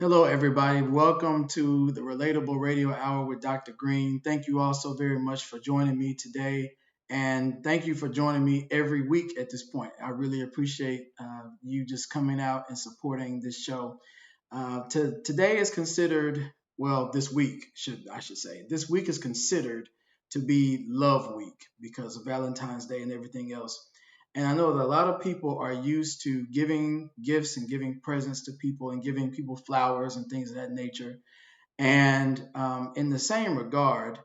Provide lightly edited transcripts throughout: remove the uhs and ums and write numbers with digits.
Hello, everybody. Welcome to the Relatable Radio Hour with Dr. Green. Thank you all so very much for joining me today. And thank you for joining me every week at this point. I really appreciate you just coming out and supporting this show. Today is considered, well, this week, I should say, this week is considered to be Love Week because of Valentine's Day and everything else. And I know that a lot of people are used to giving gifts and giving presents to people and giving people flowers and things of that nature. And in the same regard,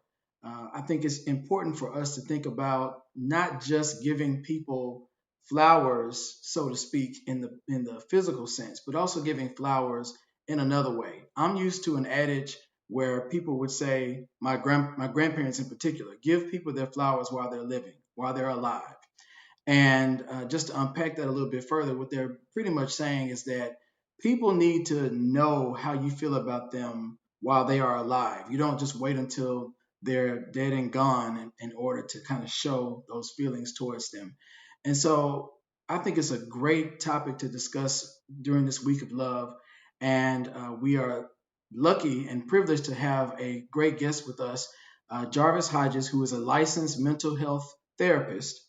I think it's important for us to think about not just giving people flowers, so to speak, in the physical sense, but also giving flowers in another way. I'm used to an adage where people would say, my grandparents in particular, give people their flowers while they're living, while they're alive. And just to unpack that a little bit further, what they're pretty much saying is that people need to know how you feel about them while they are alive. You don't just wait until they're dead and gone in order to kind of show those feelings towards them. And so I think it's a great topic to discuss during this week of love. And we are lucky and privileged to have a great guest with us, Jarvis Hodges, who is a licensed mental health therapist,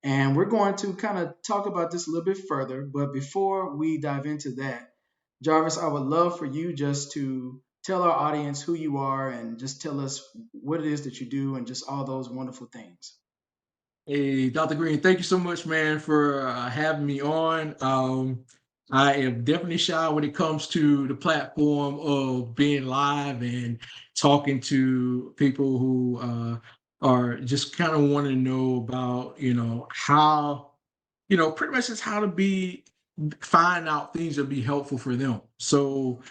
and we're going to kind of talk about this a little bit further. But before we dive into that, Jarvis, I would love for you just to tell our audience who you are and just tell us what it is that you do and just all those wonderful things. Hey, Dr. Green, thank you so much, man, for having me on. I am definitely shy when it comes to the platform of being live and talking to people who are just kind of want to know about, how, pretty much just how to find out things that be helpful for them. So,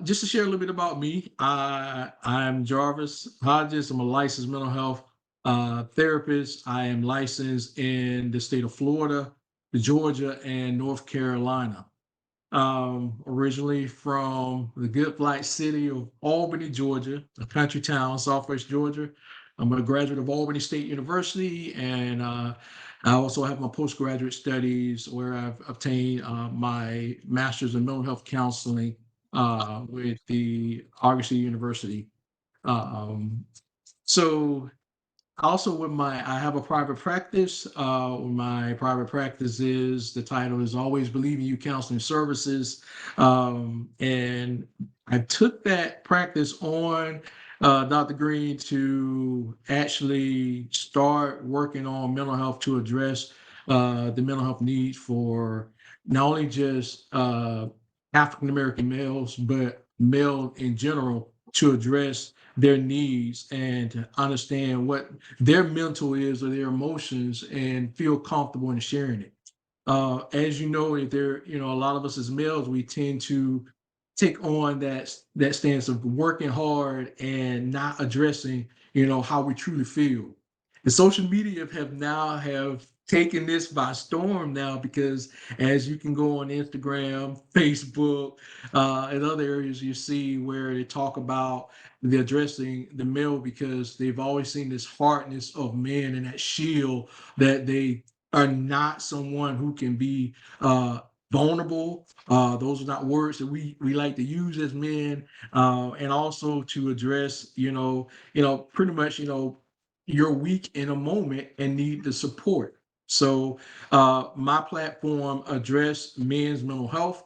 just to share a little bit about me, I'm Jarvis Hodges. I'm a licensed mental health therapist. I am licensed in the state of Florida, Georgia, and North Carolina. Originally from the good black city of Albany, Georgia, a country town, Southwest Georgia. I'm a graduate of Albany State University, and I also have my postgraduate studies where I've obtained my master's in mental health counseling with the Augustine University. Um, so also with I have a private practice. My private practice is the title is Always Believe in You Counseling Services. And I took that practice on, Dr. Green, to actually start working on mental health to address the mental health needs for not only just African American males, but male in general to address their needs and to understand what their mental is or their emotions and feel comfortable in sharing it. As you know, if there, a lot of us as males, we tend to take on that stance of working hard and not addressing, how we truly feel. The social media have taken this by storm now because as you can go on Instagram, Facebook, and other areas you see where they talk about the addressing the male because they've always seen this hardness of men and that shield that they are not someone who can be vulnerable. Those are not words that we like to use as men, and also to address, pretty much, you're weak in a moment and need the support. So my platform address men's mental health,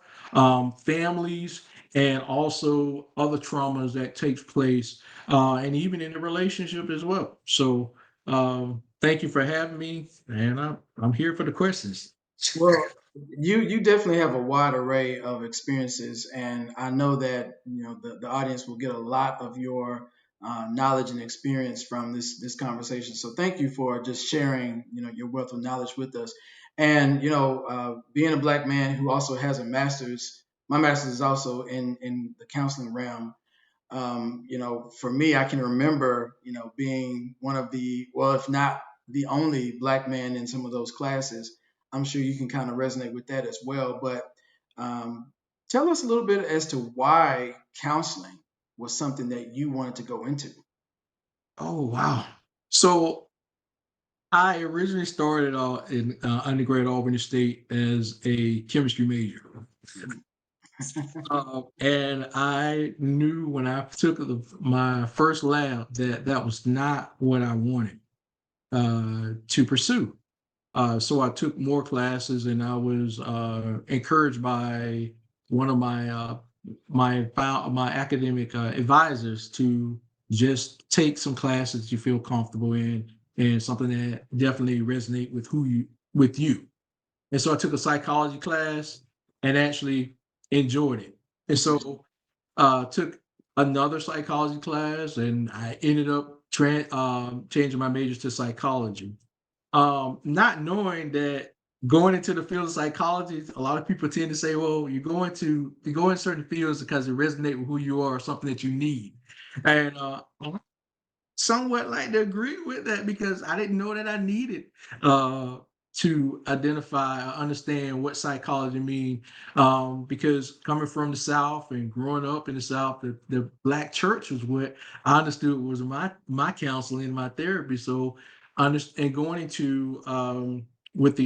families, and also other traumas that takes place, and even in the relationship as well. So thank you for having me, and I'm here for the questions. Well, you definitely have a wide array of experiences, and I know that the audience will get a lot of your knowledge and experience from this conversation. So thank you for just sharing your wealth of knowledge with us. And being a black man who also has a master's, my master's is also in the counseling realm. For me, I can remember being one of the, well, if not the only black man in some of those classes. I'm sure you can kind of resonate with that as well. But um, tell us a little bit as to why counseling was something that you wanted to go into. Oh wow! So I originally started in undergrad at Albany State as a chemistry major. And I knew when I took my first lab that that was not what I wanted to pursue. So I took more classes, and I was encouraged by one of my academic advisors to just take some classes you feel comfortable in, and something that definitely resonate with you. And so I took a psychology class and actually enjoyed it. And Interesting. so took another psychology class, and I ended up changing my major to psychology, not knowing that going into the field of psychology, a lot of people tend to say, well, you go in certain fields because it resonate with who you are or something that you need. And somewhat like to agree with that because I didn't know that I needed uh, to identify or understand what psychology mean. Because coming from the South and growing up in the South, the Black church was what I understood was my counseling, my therapy. So, and going into with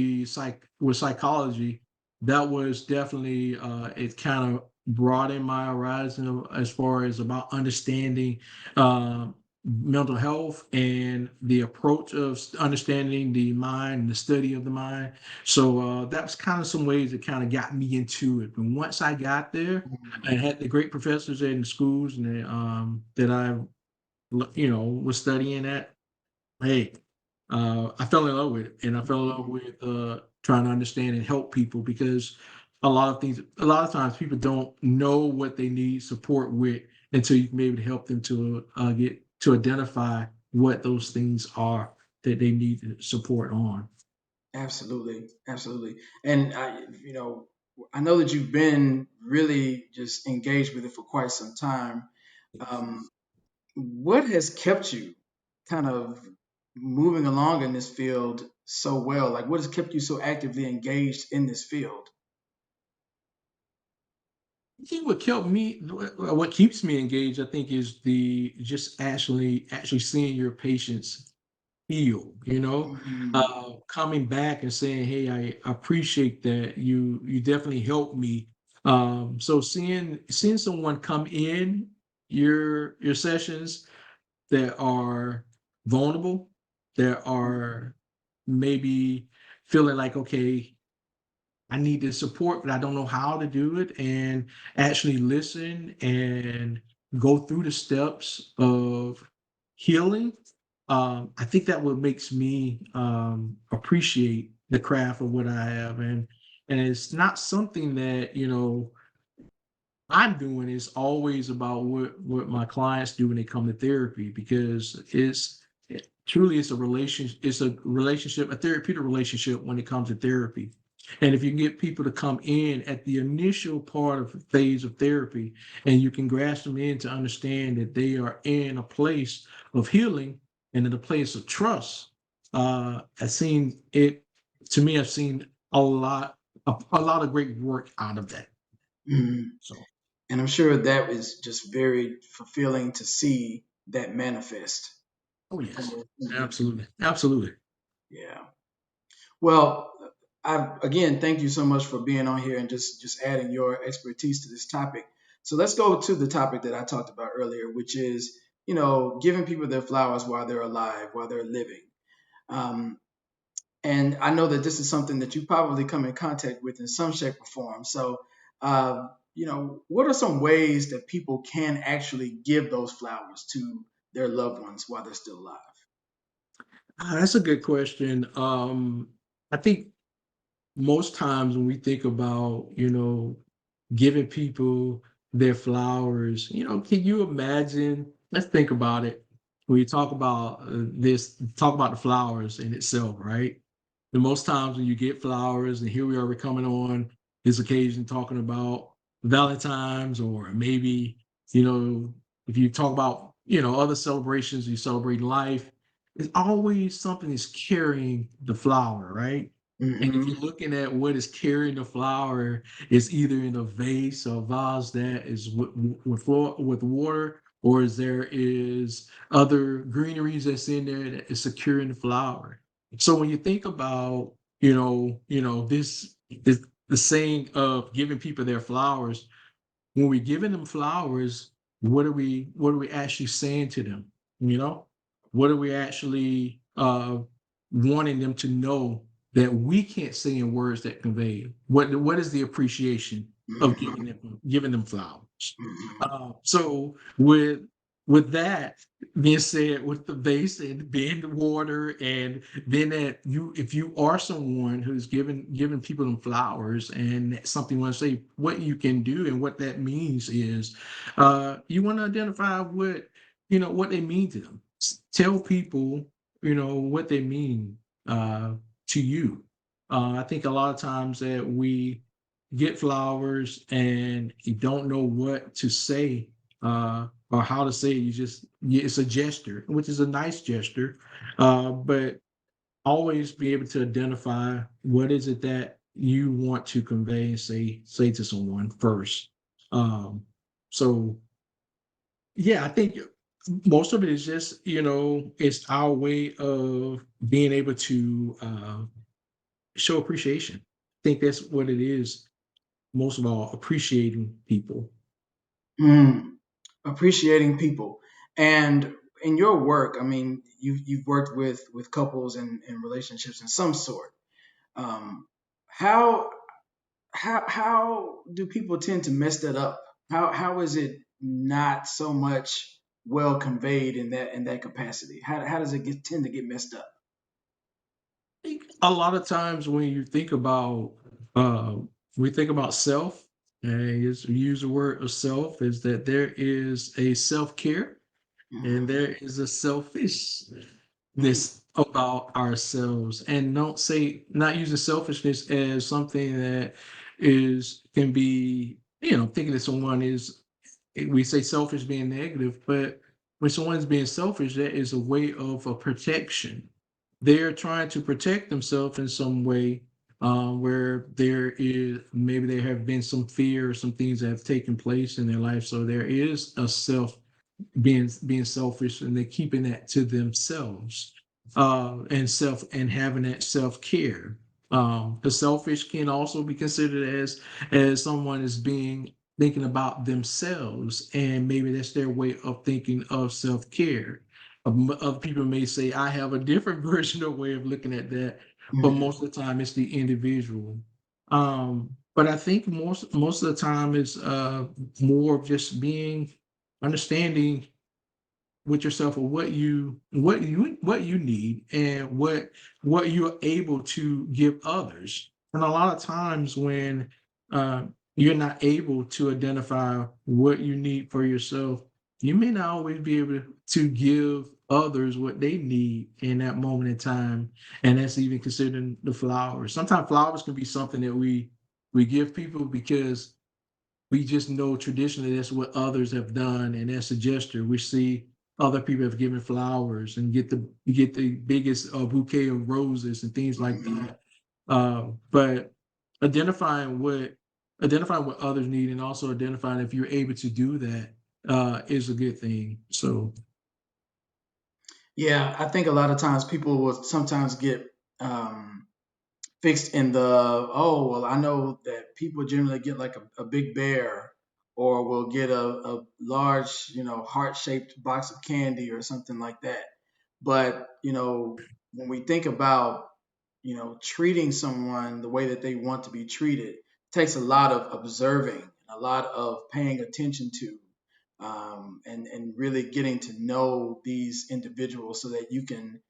psychology, that was definitely it kind of broadened my horizon as far as about understanding. Um, Mental health and the approach of understanding the mind and the study of the mind. So that was kind of some ways that kind of got me into it. And once I got there, I Mhm. had the great professors in the schools and that I, was studying at. Hey, I fell in love with it, and I fell in love Mhm. with trying to understand and help people because a lot of times people don't know what they need support with until you can be able to help them to get to identify what those things are that they need support on. Absolutely, absolutely. And I know that you've been really just engaged with it for quite some time. Um, what has kept you kind of moving along in this field so well? Like, what has kept you so actively engaged in this field? I think what keeps me engaged, I think, is the just actually seeing your patients heal, Mhm. coming back and saying, hey, I appreciate that you definitely helped me. So seeing someone come in your sessions that are vulnerable, that are maybe feeling like, okay, I need the support, but I don't know how to do it, and actually listen and go through the steps of healing. I think that what makes me appreciate the craft of what I have, and it's not something that I'm doing. Is always about what my clients do when they come to therapy because truly it's a relationship, a therapeutic relationship when it comes to therapy. And if you can get people to come in at the initial part of phase of therapy and you can grasp them in to understand that they are in a place of healing and in a place of trust, I've seen it to me, I've seen a lot of great work out of that. Mhm. So And I'm sure that is just very fulfilling to see that manifest oh yes, for individuals. absolutely, absolutely. Yeah. Well, I again thank you so much for being on here and just adding your expertise to this topic. So let's go to the topic that I talked about earlier, which is giving people their flowers while they're alive, while they're living. Um, and I know that this is something that you probably come in contact with in some shape or form. So, what are some ways that people can actually give those flowers to their loved ones while they're still alive? That's a good question. I think most times when we think about, giving people their flowers, can you imagine? Let's think about it. When you talk about talk about the flowers in itself, right? The most times when you get flowers, and here we are, we're coming on this occasion talking about Valentine's, or maybe, you know, if you talk about, other celebrations, you celebrate life, it's always something that's carrying the flower, right? And if you're Hmm. looking at what is carrying the flower, it's either in a vase or vase that is with water, or is there is other greeneries that's in there that is securing the flower. So when you think about, this the saying of giving people their flowers, when we're giving them flowers, what are we actually saying to them? You know, what are we actually wanting them to know that we can't say in words that convey? What is the appreciation of giving them flowers? So with that being said, with the base and being the water, and then that you, if you are someone who's giving people them flowers and something you want to say, what you can do and what that means is, you want to identify what they mean to them. Tell people what they mean uh, to you. I think a lot of times that we get flowers and you don't know what to say or how to say it. It's a gesture, which is a nice gesture, but always be able to identify what is it that you want to convey and say to someone first. Um, so yeah, I think most of it is just it's our way of being able to show appreciation. I think that's what it is. Most of all, appreciating people. Mm, appreciating people. And in your work, I mean, you've worked with couples and relationships in some sort. Um, how how do people tend to mess that up? How is it not so much well conveyed in that capacity? How does it tend to get messed up? Think a lot of times when you think about uh, we think about self, and we use the word of self, is that there is a self-care and Mhm. there is a selfishness Mhm. about ourselves. And don't say, not using selfishness as something that is can be, thinking that someone is, we say selfish being negative, but when someone's being selfish, that is a way of a protection. They're trying to protect themselves in some way, where there is, maybe there have been some fear or some things that have taken place in their life. So there is a self being selfish, and they're keeping that to themselves, and having that self-care. The selfish can also be considered as someone is being thinking about themselves, and maybe that's their way of thinking of self-care. Other people may say, I have a different version or way of looking at that, but Mhm. most of the time it's the individual. But I think most of the time it's more of just being understanding with yourself of what you need, and what you're able to give others. And a lot of times when uh, you're not able to identify what you need for yourself, you may not always be able to give others what they need in that moment in time. And that's even considering the flowers. Sometimes flowers can be something that we give people because we just know traditionally that's what others have done, and that's a gesture. We see other people have given flowers and get the biggest bouquet of roses and things like Mhm. that. But identifying what identifying what others need, and also identifying if you're able to do that, is a good thing. So Yeah, I think a lot of times people will sometimes get um, fixed in the, oh, well, I know that people generally get like a big bear, or will get a large, heart shaped box of candy or something like that. But when we think about treating someone the way that they want to be treated, takes a lot of observing, a lot of paying attention to, and really getting to know these individuals so that you can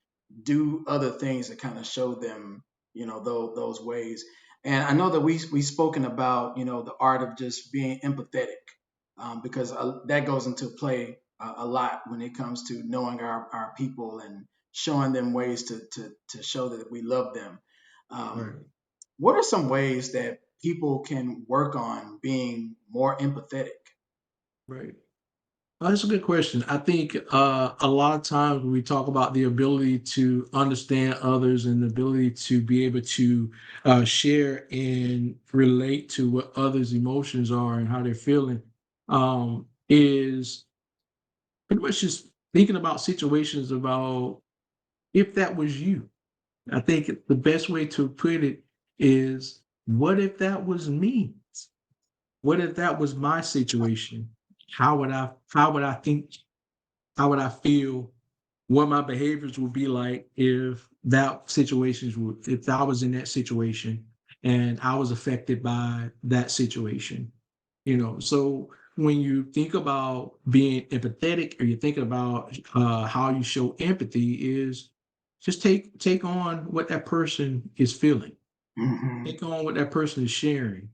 do other things to kind of show them, those ways. And I know that we spoken about, the art of just being empathetic, because that goes into play a lot when it comes to knowing our people and showing them ways to show that we love them. right, Um, what are some ways that people can work on being more empathetic? right. That's a good question. I think a lot of times when we talk about the ability to understand others and the ability to be able to share and relate to what others' emotions are and how they're feeling, is pretty much just thinking about situations about if that was you. I think the best way to put it is, what if that was me? what if that was my situation? How would I think, how would I feel, what my behaviors would be like if that situations would if I was in that situation and I was affected by that situation. So when you think about being empathetic, or you're thinking about how you show empathy, is just take on what that person is feeling, Hmm. take on what that person is sharing.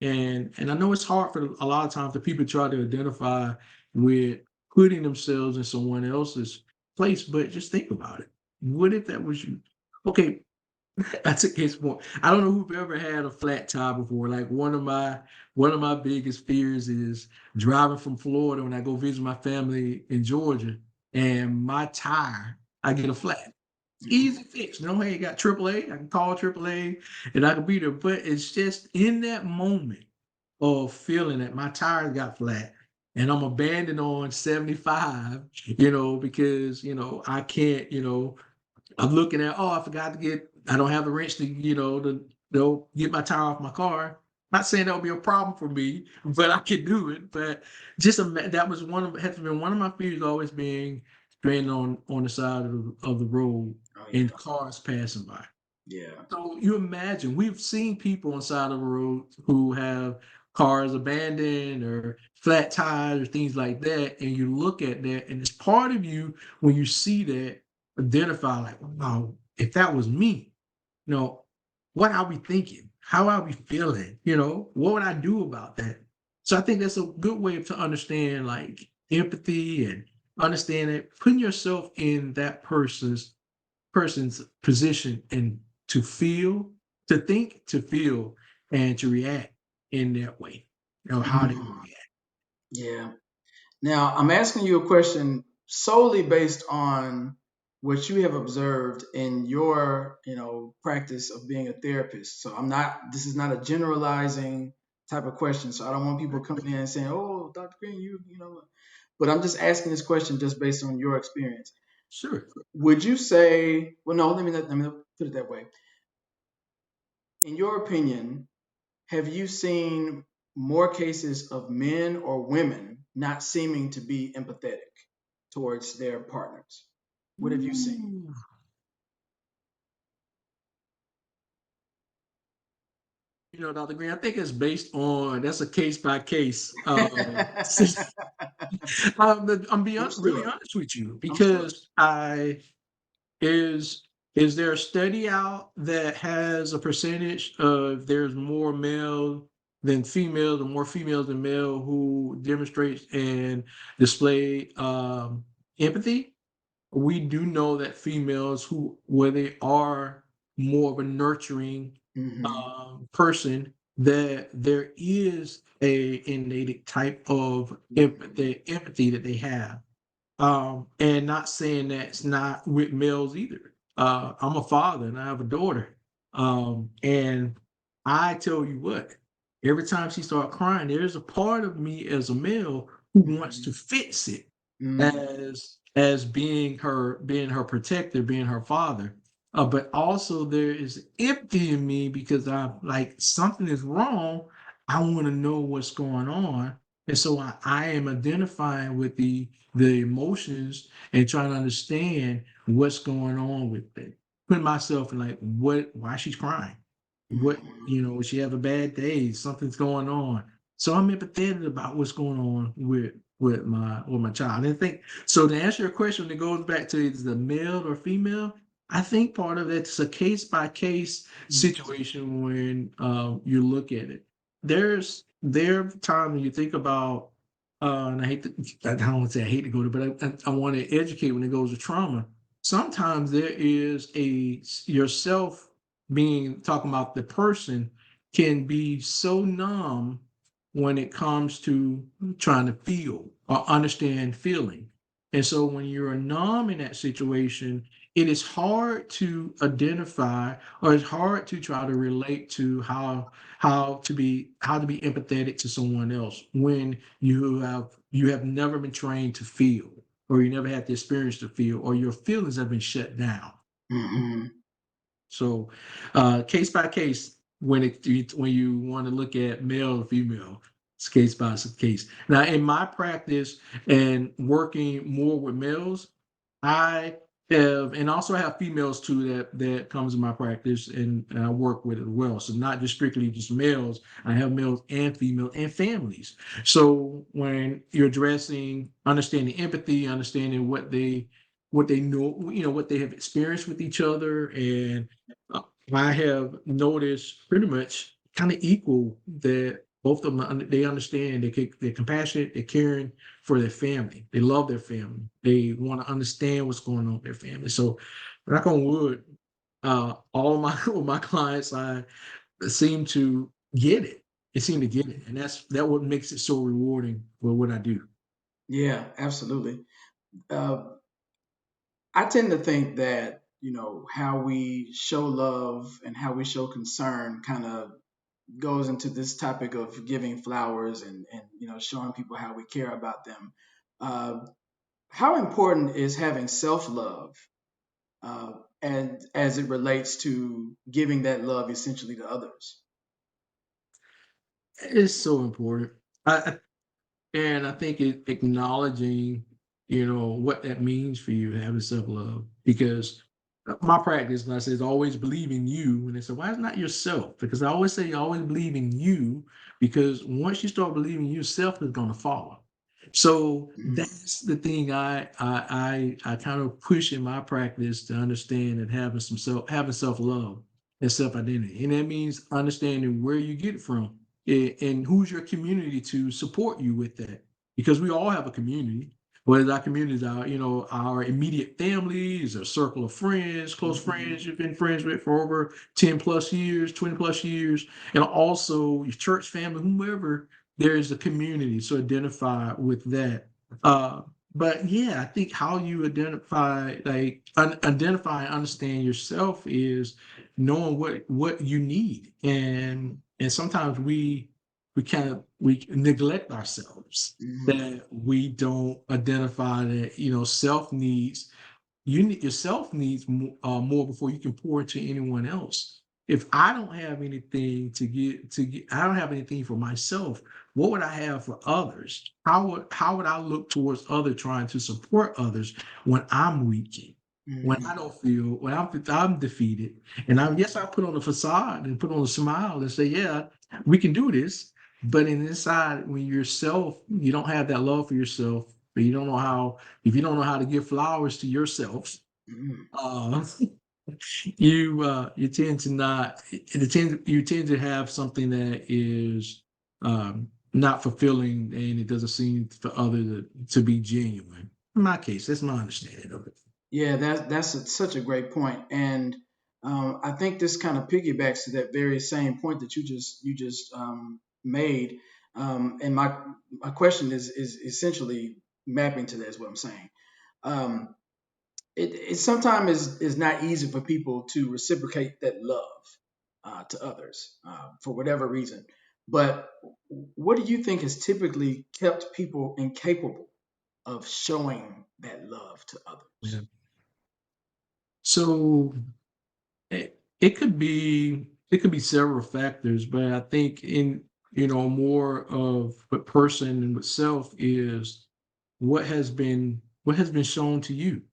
And I know it's hard for a lot of times the people try to identify with putting themselves in someone else's place, but just think about it. What if that was you? Okay, I took his point. I don't know who've ever had a flat tire before. Like one of my biggest fears is driving from Florida when I go visit my family in Georgia, and my tire, I get a flat. Easy fix. No, hey, got AAA. I can call AAA and I can be there. But it's just in that moment of feeling that my tires got flat and I'm abandoned on 75, because, I can't, I'm looking at, oh, I forgot to I don't have the wrench to get my tire off my car. Not saying that would be a problem for me, but I could do it. But that was has been one of my fears, always being stranded on the side of the road Oh and yeah, cars passing by. yeah. So you imagine, we've seen people on the side of the road who have cars abandoned or flat tires or things like that, and you look at that, and it's part of you when you see that identify like, wow, if that was me, you know, what I'll be thinking, how I'll be feeling, what would I do about that? So I think that's a good way to understand like empathy and understand it, putting yourself in that person's position and to feel, to think, to feel, and to react in that way. How they would Mhm. react. Yeah. Now, I'm asking you a question solely based on what you have observed in your, practice of being a therapist. So this is not a generalizing type of question. So I don't want people coming in and saying, "Oh, Dr. Green, but I'm just asking this question just based on your experience. Sure. Would you say, well, no, let me put it that way. In your opinion, have you seen more cases of men or women not seeming to be empathetic towards their partners? What have you seen? Ooh. Dr. Green, I think it's based on that's a case by case. I'm being I'm really sure. honest with you I'm sure. because I is is there a study out that has a percentage of there's more male than female, or more females than male who demonstrate and display empathy? We do know that females where they are more of a nurturing Hmm. person, that there is a innate type of Hmm. empathy that they have. And not saying that it's not with males either. I'm a father and I have a daughter. And I tell you what, every time she starts crying, there's a part of me as a male who wants to Hmm. fix it Hmm. as being her protector, being her father. But also there is empathy in me because I'm like something is wrong. I want to know what's going on. And so I am identifying with the emotions and trying to understand what's going on with it. Putting myself in like why she's crying. What, she have a bad day, something's going on. So I'm empathetic about what's going on with my child. And I think so to answer your question, when it goes back to is the male or female, I think part of it's a case by case situation when you look at it. There are times when you think about and I don't want to say I hate to go to, but I want to educate when it goes to trauma. Sometimes there is yourself being talking about the person can be so numb when it comes to trying to feel or understand feeling. And so when you're numb in that situation, it is hard to identify, or it's hard to try to relate to how to be empathetic to someone else when you have never been trained to feel, or you never had the experience to feel, or your feelings have been shut down. Hmm. So case by case. when you want to look at male or female. It's case by case. Now, in my practice and working more with males, I have, and also have females too that comes in my practice, and I work with as well. So not just strictly just males. I have males and females and families. So when you're addressing understanding empathy, understanding what they know, what they have experienced with each other, and uh, I have noticed pretty much kind of equal that both of them they understand they're compassionate, they're caring for their family. They love their family. They want to understand what's going on with their family. So, knock on wood, all of my all my clients, I seem to get it. They seem to get it, and that what makes it so rewarding for what I do. Yeah, absolutely. Uh, I tend to think that, how we show love and how we show concern kind of goes into this topic of giving flowers and showing people how we care about them. Uh, how important is having self love, uh, and as it relates to giving that love essentially to others? It's so important. And I think acknowledging, what that means for you, having self love, because my practice, and I say, is always believe in you. And they say, why is not yourself? Because I always say, always believe in you, because once you start believing in yourself, is going to follow. So Mm, that's the thing I kind of push in my practice to understand and having self love and self identity, and that means understanding where you get it from and who's your community to support you with that, because we all have a community, whether our communities are our immediate families, a circle of friends, close mhm, friends you've been friends with for over 10 plus years, 20 plus years, and also your church family, whomever. There is a community, so identify with that. uh but yeah, I think how you identify, like identify and understand yourself, is knowing what you need. And sometimes we neglect ourselves, mhm, that we don't identify that self needs. You need yourself needs more before you can pour into anyone else. If I don't have anything to get, I don't have anything for myself. What would I have for others? How would I look towards others, trying to support others when I'm weak, when I mhm, don't feel, when I'm defeated? And I put on a facade and put on a smile and say, yeah, we can do this. But inside, when yourself, you don't have that love for yourself, but you don't know how. If you don't know how to give flowers to yourself, mhm. uh, you tend to not. You tend to have something that is not fulfilling, and it doesn't seem for others to be genuine. In my case, that's my understanding of it. Yeah, such a great point, and I think this kind of piggybacks to that very same point that you just made. And my question is essentially mapping to that, is what I'm saying. Um, it sometimes is not easy for people to reciprocate that love to others for whatever reason. But what do you think has typically kept people incapable of showing that love to Yeah. others? So it could be several factors, but I think in more of what person and what self is, what has been shown to you,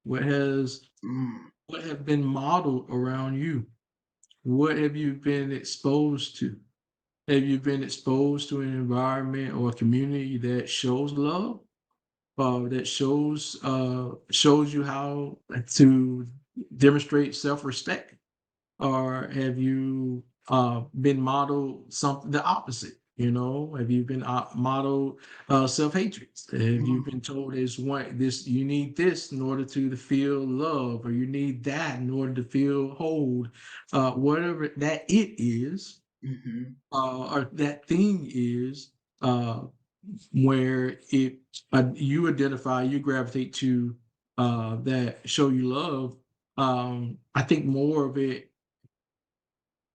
what has Mm, what have been modeled around you, what have you been exposed to. Have you been exposed to an environment or a community that shows love, that shows you how to demonstrate self-respect? Or have you been modeled something the opposite? Have you been modeled self-hatred? Have you mm, been told this, you need this in order to feel love, or you need that in order to feel whole? Whatever that it is, mhm, or that thing is, uh, where you gravitate to that show you love. I think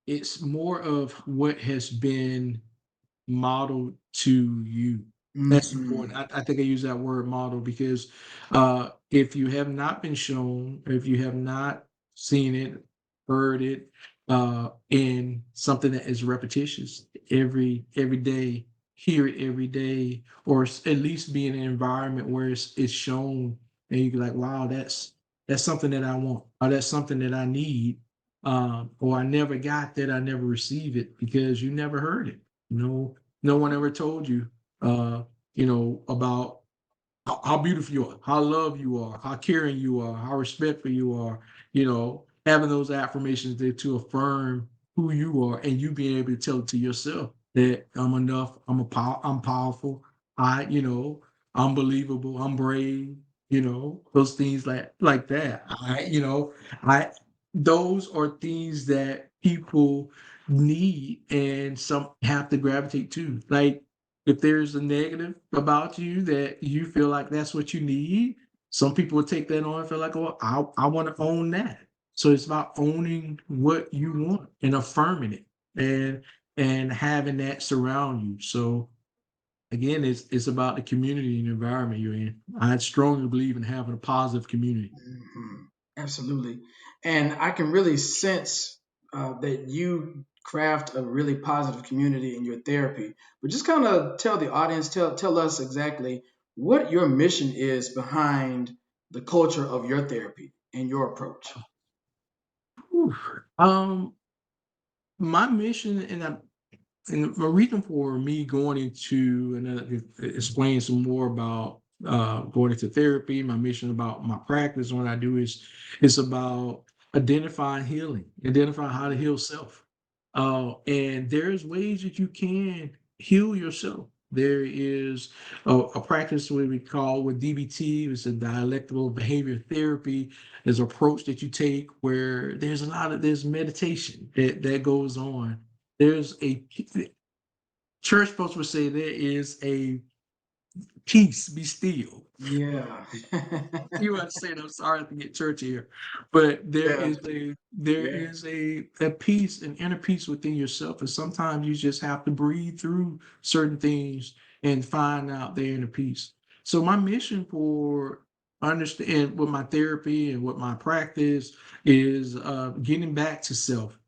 it's more of what has been modeled to you. That's important. mhm, I think I use that word model because if you have not been shown, or if you have not seen it, heard it, in something that is repetitious every day, hear it every day, or at least be in an environment where it's shown, and you can like, wow, that's something that I want, or that's something that I need, or I never got that, I never received it because you never heard it. No one ever told you, uh, about how beautiful you are, how loved you are, how caring you are, how respectful you are, having those affirmations there to affirm who you are, and you being able to tell it to yourself that I'm enough, I'm powerful, I'm believable, I'm brave, those things like that. I those are things that people need and some have to gravitate to. Like if there's a negative about you that you feel like that's what you need, some people will take that on and feel like, oh, I want to own that. So it's about owning what you want and affirming it and having that surround you. So again, it's about the community and environment you're in. I strongly believe in having a positive community. Mhm. Absolutely. And I can really sense that you craft a really positive community in your therapy. But just kind of tell the audience, tell us exactly what your mission is behind the culture of your therapy and your approach. Whew. Um, my mission, and the reason for me going into and explain some more about going into therapy, my mission about my practice, what I do is it's about identifying how to heal self. And there's ways that you can heal yourself. There is a practice what we call with DBT, it's a dialectical behavior therapy. There's an approach that you take where there's meditation that goes on. There's a church folks would say there is a peace, be still. Yeah. You understand? I'm sorry to get churchy here, but Yeah. there Yeah. is a peace, an inner peace within yourself, and sometimes you just have to breathe through certain things and find out their inner peace. So my mission for understand with my therapy and with my practice is getting back to self,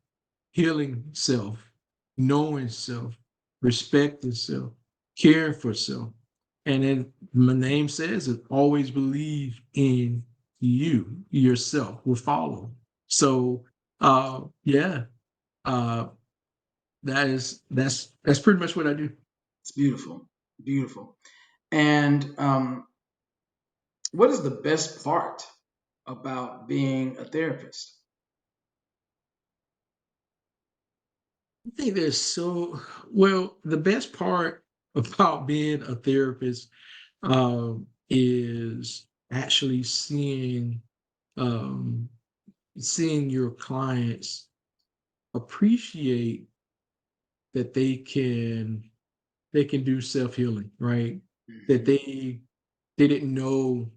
healing self, knowing self, respecting self, caring for self. And then my name says it, always believe in you, yourself will follow. So yeah, uh that's pretty much what I do. It's beautiful. Beautiful. And what is the best part about being a therapist? I think there's so well, the best part about being a therapist is actually um seeing your clients appreciate that they can do self-healing, right? That Mhm. they didn't know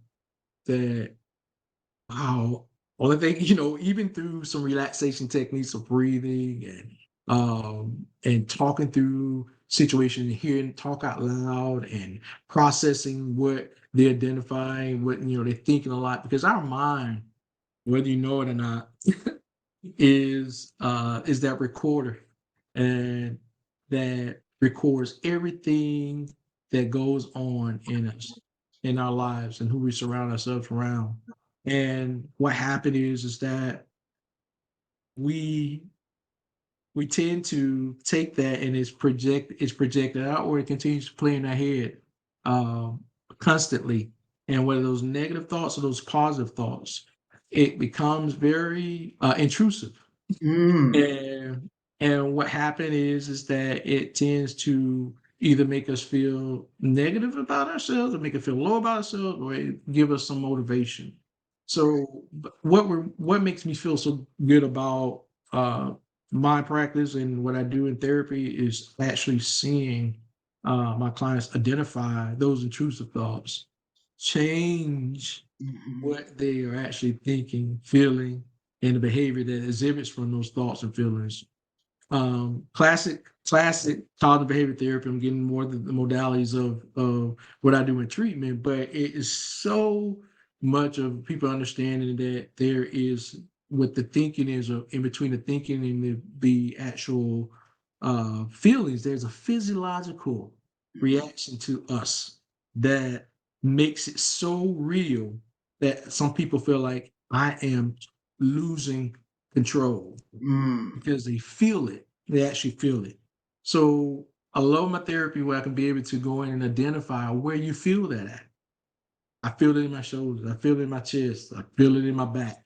that, wow, only thing, even through some relaxation techniques of breathing and talking through situations and hearing talk out loud and processing what they're identifying, what they're thinking a lot, because our mind, whether you know it or not, is that recorder, and that records everything that goes on in us, in our lives, and who we surround ourselves around. And what happened is that we we tend to take that, and it's projected out, or it continues to play in our head um, constantly. And whether those negative thoughts or those positive thoughts, it becomes very intrusive. Mm. And what happened is that it tends to either make us feel negative about ourselves, or make us feel low about ourselves, or it give us some motivation. So what makes me feel so good about my practice and what I do in therapy is actually seeing my clients identify those intrusive thoughts, change Mhm. what they are actually thinking, feeling, and the behavior that exhibits from those thoughts and feelings. Classic cognitive behavior therapy. I'm getting more the modalities of what I do in treatment, but it is so much of people understanding that there is what the thinking is, or in between the thinking and the actual feelings, there's a physiological Mhm. reaction to us that makes it so real that some people feel like I am losing control Mm. because they feel it. They actually feel it. So I love my therapy where I can be able to go in and identify where you feel that at. I feel it in my shoulders. I feel it in my chest. I feel it in my back.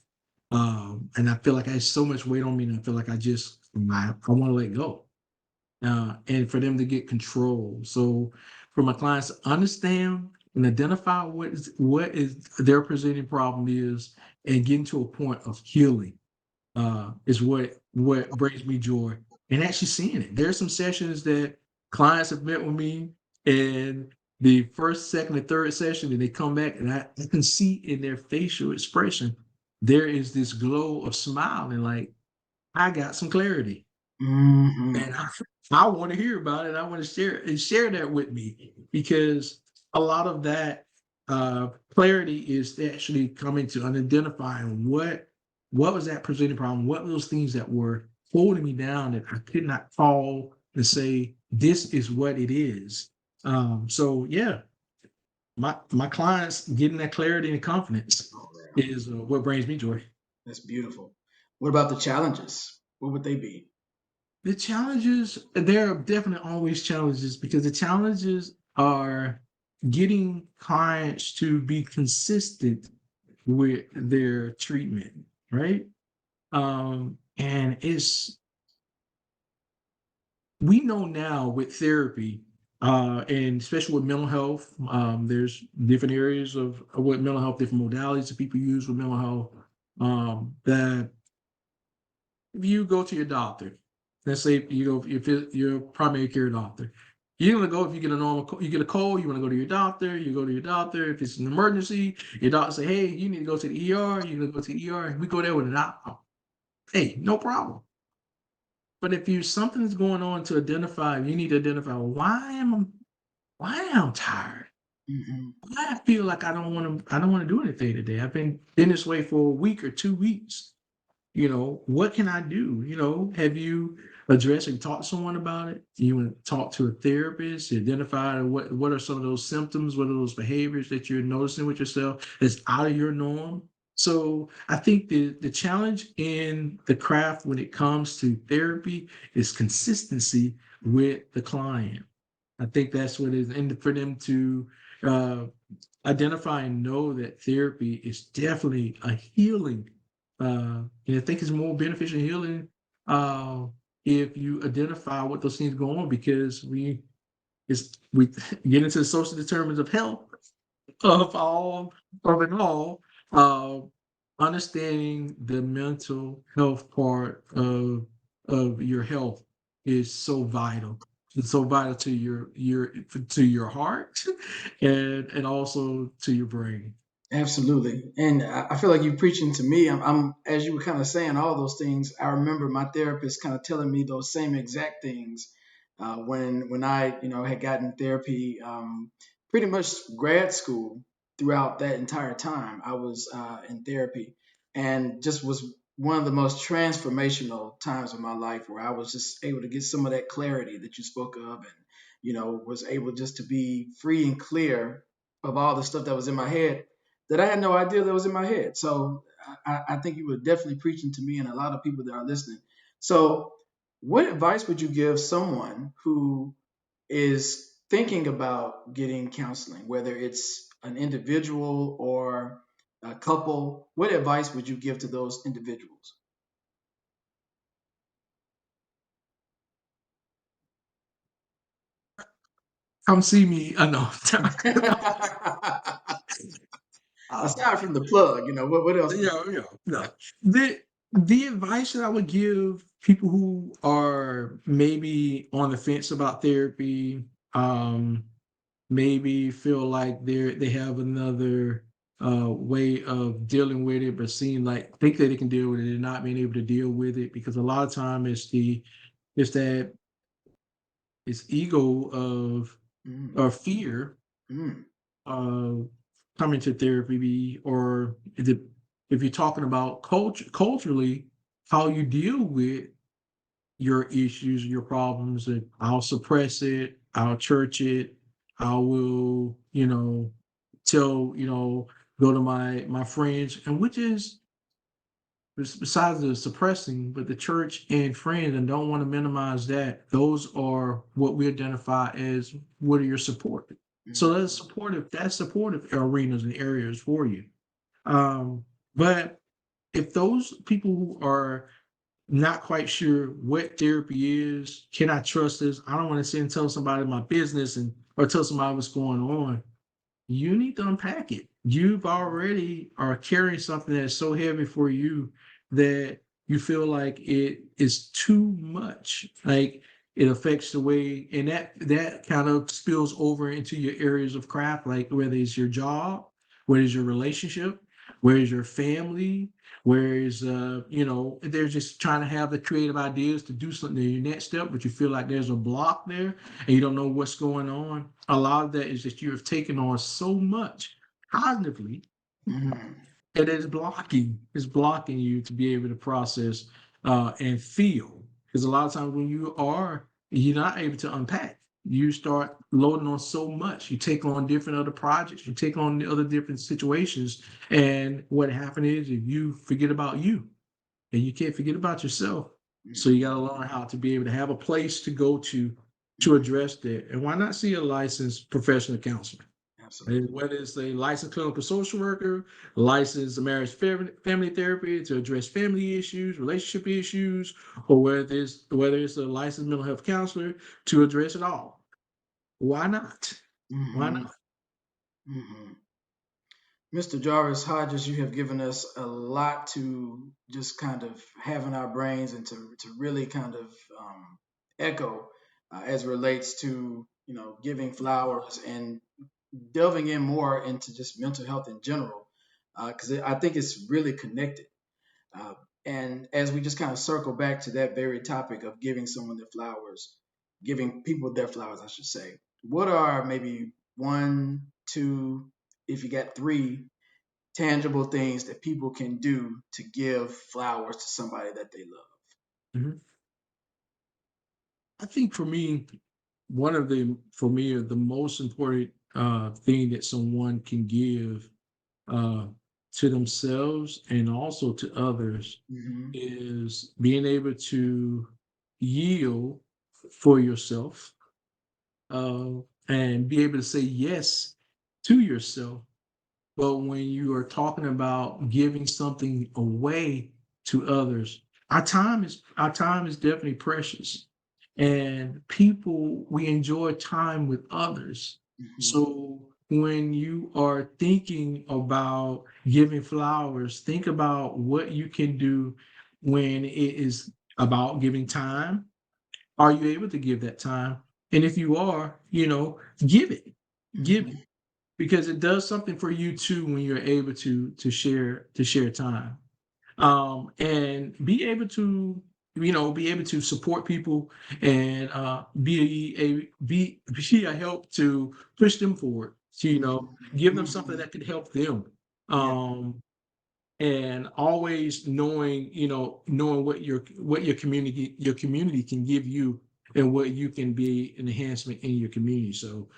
And I feel like I have so much weight on me, and I feel like I want to let go. And for them to get control. So for my clients to understand and identify what is their presenting problem is, and getting to a point of healing is what brings me joy. And actually seeing it. There's some sessions that clients have met with me, and the first, second, and third session, and they come back, and I can see in their facial expression there is this glow of smiling, like I got some clarity. Mhm. And I want to hear about it. I want to share that with me, because a lot of that clarity is actually coming to identifying what was that presenting problem, what were those things that were holding me down that I could not call and say this is what it is. So yeah, my clients getting that clarity and confidence Oh, yeah. is what brings me joy. That's beautiful. What about the challenges? What would they be? The challenges, there are definitely always challenges, because the challenges are getting clients to be consistent with their treatment, right? And we know now with therapy, and especially with mental health, there's different areas of what mental health, different modalities that people use with mental health, that if you go to your doctor, let's say you go if your primary care doctor, you're gonna go if you get a you get a cold, you want to go to your doctor, you go to your doctor. If it's an emergency, your doctor say, hey, you need to go to the ER, you're gonna go to the ER, and we go there with a doctor. Hey, no problem. But if you something's going on to identify, you need to identify why am I tired? Mhm. Why I feel like I don't want to do anything today. I've been this way for a week or 2 weeks. What can I do? Have you addressed and talked to someone about it? You want to talk to a therapist, identify what are some of those symptoms, what are those behaviors that you're noticing with yourself that's out of your norm? So I think the challenge in the craft when it comes to therapy is consistency with the client. I think that's what it is, and for them to uh, identify and know that therapy is definitely a healing. And I think it's more beneficial healing uh, if you identify what those things go on, because we get into the social determinants of health of it all. Uh, Understanding the mental health part of your health is so vital. It's so vital to your heart, and also to your brain. Absolutely. And I feel like you're preaching to me. As you were kind of saying all those things, I remember my therapist kind of telling me those same exact things when I, had gotten therapy pretty much grad school. Throughout that entire time, I was in therapy, and just was one of the most transformational times of my life where I was just able to get some of that clarity that you spoke of, and was able just to be free and clear of all the stuff that was in my head that I had no idea that was in my head. So I think you were definitely preaching to me and a lot of people that are listening. So, what advice would you give someone who is thinking about getting counseling, whether it's an individual or a couple? What advice would you give to those individuals? Come see me. I know. uh, Aside from the plug, what else? yeah. No. The advice that I would give people who are maybe on the fence about therapy, um, maybe feel like they have another way of dealing with it, but seem like think that they can deal with it and not being able to deal with it, because a lot of time it's that it's ego of Mm, or fear mm, of coming to therapy, or is it? if you're talking about culturally, how you deal with your issues, your problems, and I'll suppress it, I'll church it, I will, tell, go to my friends, and which is besides the suppressing, but the church and friends, and don't want to minimize that. Those are what we identify as what are your support. So Mhm. that's supportive arenas and areas for you. But if those people who are not quite sure what therapy is, can I trust this? I don't want to sit and tell somebody my business and or tell somebody what's going on. You need to unpack it. You've already are carrying something that's so heavy for you that you feel like it is too much. Like it affects the way, and that kind of spills over into your areas of craft, like whether it's your job, whether it's your relationship, where is your family, where is they're just trying to have the creative ideas to do something in your next step, but you feel like there's a block there and you don't know what's going on. A lot of that is that you have taken on so much cognitively Mhm. and it's blocking you to be able to process and feel. Because a lot of times when you're not able to unpack, you start loading on so much. You take on different other projects, you take on the other different situations, and what happens is if you forget about you, and you can't forget about yourself. So you got to Mhm. learn how to be able to have a place to go to address that. And why not see a licensed professional counselor? And Absolutely. whether it's a licensed clinical social worker, licensed marriage family therapy to address family issues, relationship issues, or whether it's a licensed mental health counselor to address it all. Why not? Why Mhm. not? Mhm. Mr. Jarvis Hodges, you have given us a lot to just kind of have in our brains and to really kind of echo as it relates to giving flowers and delving in more into just mental health in general because I think it's really connected. Uh, and as we just kind of circle back to that very topic of giving someone their flowers, giving people their flowers, I should say, what are maybe one, two, if you got three tangible things that people can do to give flowers to somebody that they love? Mhm. I think for me, the most important thing that someone can give uh, to themselves and also to others Hmm. is being able to yield for yourself uh, and be able to say yes to yourself. But when you are talking about giving something away to others, our time is definitely precious. And people, we enjoy time with others. Hmm. So when you are thinking about giving flowers, think about what you can do when it is about giving time. Are you able to give that time? And if you are, give it. Give it Hmm. because it does something for you too when you're able to share time and be able to support people and be a help to push them forward to give them something Hmm. that could help them Yeah, um and always knowing what your community can give you and what you can be an enhancement in your community. So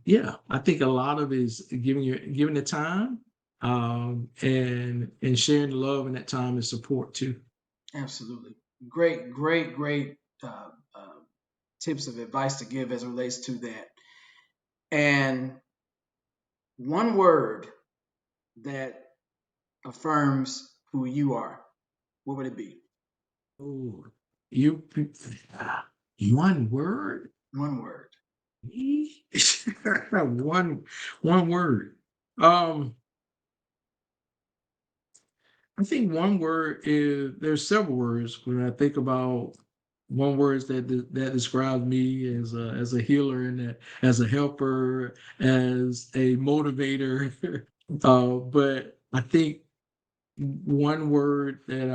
yeah, I think a lot of it is giving the time, and sharing the love in that time and support too. absolutely. Great, great, great tips of advice to give as it relates to that. And one word that affirms who you are, what would it be? Oh, you one word? One word. Me? One word. Um, I think one word is there's several words when I think about one word that describes me as a healer and as a helper, as a motivator. But I think one word that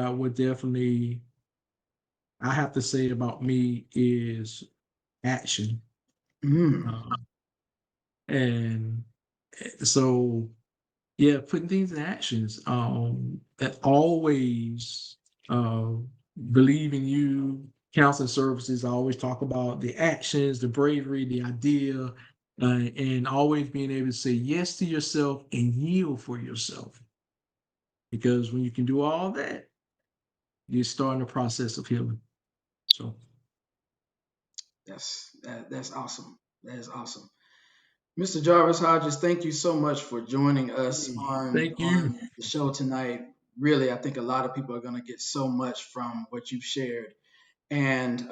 I have to say about me is action. Mm. Um, and so Yeah, putting things in actions. That always uh, believe in you. Counseling services. I always talk about the actions, the bravery, the idea, and always being able to say yes to yourself and yield for yourself. Because when you can do all that, you're starting the process of healing. So, That's awesome. That is awesome. Mr. Jarvis Hodges, thank you so much for joining us hey, on thank you. the show tonight. Really, I think a lot of people are going to get so much from what you've shared. And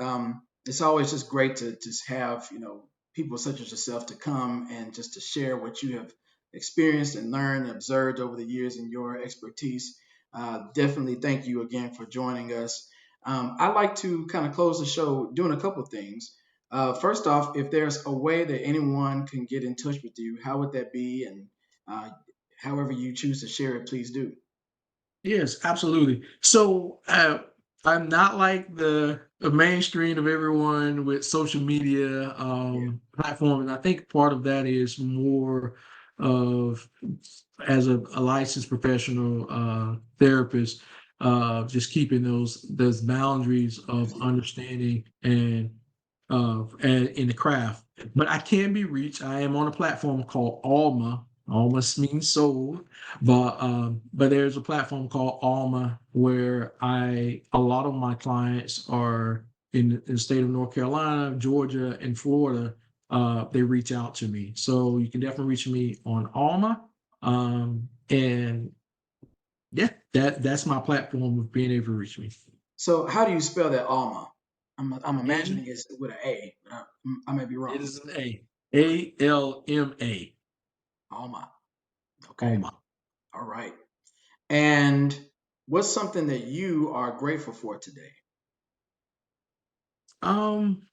it's always just great to just have, people such as yourself to come and just to share what you have experienced and learned and observed over the years and your expertise. Definitely thank you again for joining us. I'd like to kind of close the show doing a couple of things. First off, if there's a way that anyone can get in touch with you, how would that be? And uh, however you choose to share it, please do. Yes, absolutely. So I'm not like the mainstream of everyone with social media Yeah, platform, and I think part of that is more of as a licensed professional therapist, just keeping those boundaries of absolutely. understanding and in the craft. But I can be reached. I am on a platform called Alma. Alma means soul, but there's a platform called Alma where a lot of my clients are in the state of North Carolina, Georgia, and Florida. They reach out to me, so you can definitely reach me on Alma. And yeah, that's my platform of being able to reach me. So how do you spell that Alma? I'm A imagining it's with an A, but I may be It wrong. is an ALMA. Alma. Okay. Alma. All right. And what's something that you are grateful for today? Um,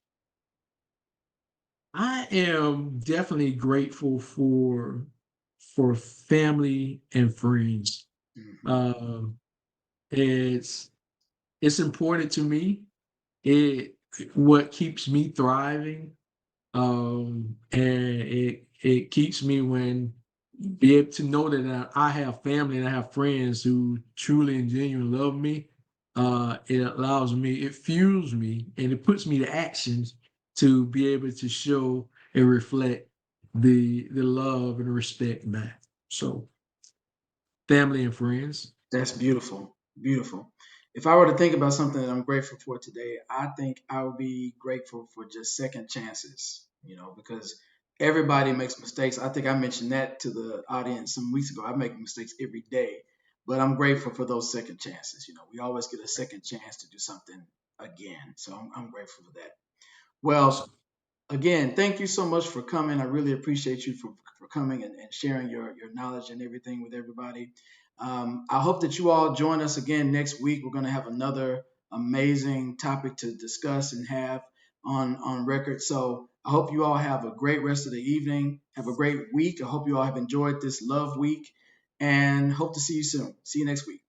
I am definitely grateful for family and friends. Hmm. Um, it's it's important to me. It what keeps me thriving. And it keeps me when be able to know that I have family and I have friends who truly and genuinely love me. It allows me, it fuels me, and it puts me to actions to be able to show and reflect the love and respect back. So family and friends. That's beautiful. Beautiful. If I were to think about something that I'm grateful for today, I think I would be grateful for just second chances, because everybody makes mistakes. I think I mentioned that to the audience some weeks ago. I make mistakes every day, but I'm grateful for those second chances. We always get a second chance to do something again. So I'm grateful for that. Well, Awesome. again, thank you so much for coming. I really appreciate you for coming and sharing your knowledge and everything with everybody. I hope that you all join us again next week. We're going to have another amazing topic to discuss and have on record. So I hope you all have a great rest of the evening. Have a great week. I hope you all have enjoyed this love week and hope to see you soon. See you next week.